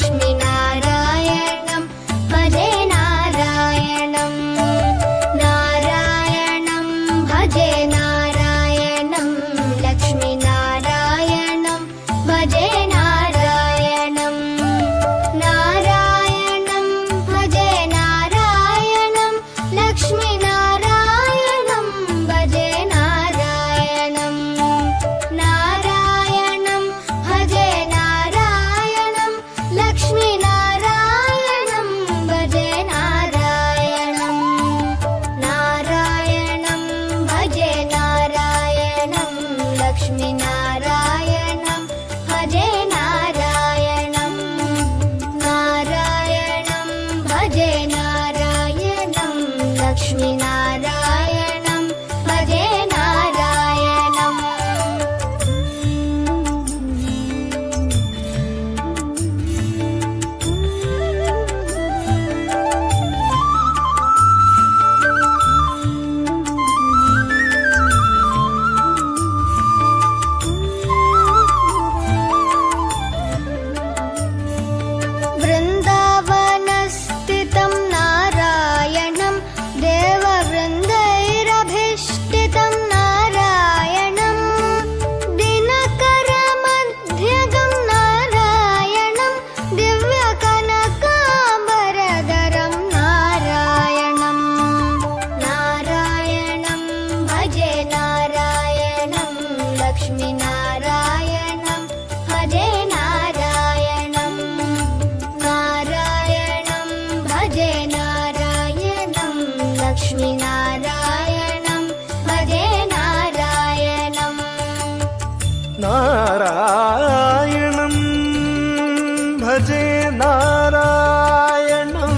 लक्ष्मीनारायणं भजे नारायणं नारायणं भजे नारायणं लक्ष्मीनारायणं भजे नारायणं नारायणं भजे नारायणं लक्ष्मीनारायणं भजे नारायणं नारायणं भजे नारायणं लक्ष्मीनारायणं भजे नारायणं नारायणं भजे नारायणं लक्ष्मीनारायणं भजे नारायणं नारायणं भजे नारायणं लक्ष्मीनारायणं भजे नारायणं वृन्दावनस्थितं नारायणं देववृन्दैरभीष्टितं नारायणं दिनकरमध्यगं नारायणं दिव्यकनकाम्बरधरं नारायणं नारायणं भजे नारायणं लक्ष्मीनारायणं भजे नारायणं नारायणं भजे नारायणं लक्ष्मीनारायणं भजे नारायणं नारायणं भजे नारायणं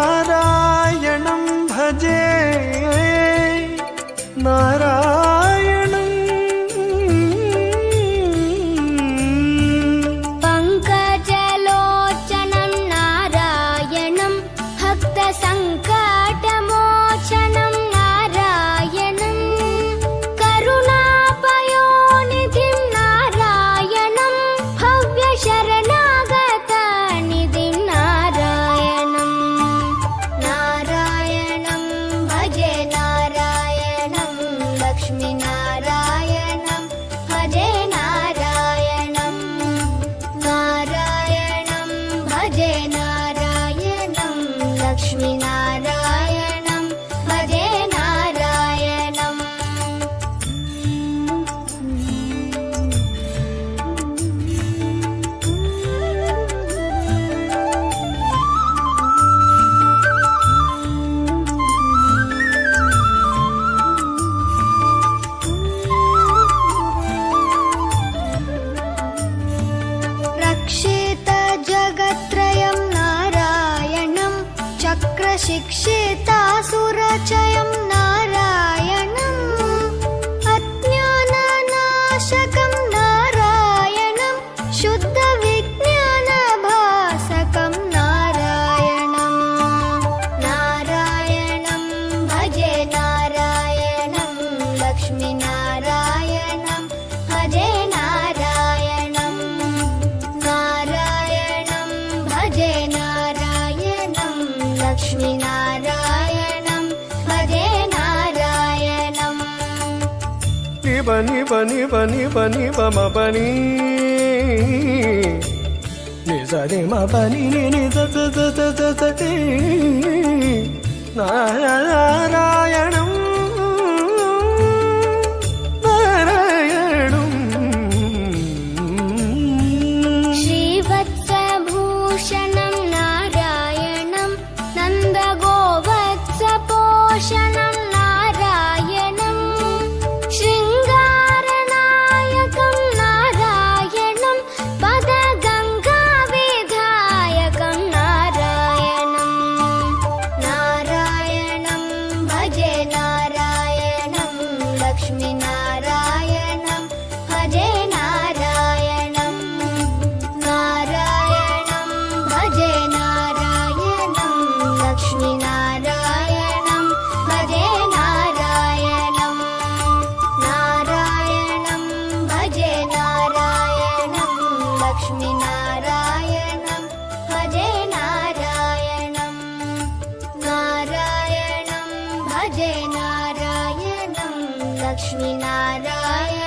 नारायणं भजे नारायणं पङ्कजलोचनं नारायणं भक्तसङ्कटमोचनं नारायणं करुणापयोनिधिं नारायणं भव्यशरणागतनिधिं नारायणं नारायणं भजे नारायणं लक्ष्मीनारायणं भजे नारायणं नारायणं भजे नारायणं लक्ष्मीनारायणं भजे नारायणं रक्षितजगत्त्रयं नारायणं चक्रशिक्षितासुरचयं नारायणम् अज्ञाननाशकं नारायणं शुद्धविज्ञानभासकं नारायणं नारायणं भजे नारायणं लक्ष्मीनारायणं भजे नारायणं नारायणं भजे नारायणं लक्ष्मीनारायणं भजे नारायणं निब निब निब निब निब मपनि निज नि मपनि नि द द द द द द ति नारायणं नारायणं श्रीवत्सभूषणं नारायणं नन्दगोवत्सपोषणं नारायणं शृङ्गारनायकं नारायणं पदगङ्गाविधायकं नारायणं नारायणं भजे नारायणं भजे नारायणं लक्ष्मीनारायणम्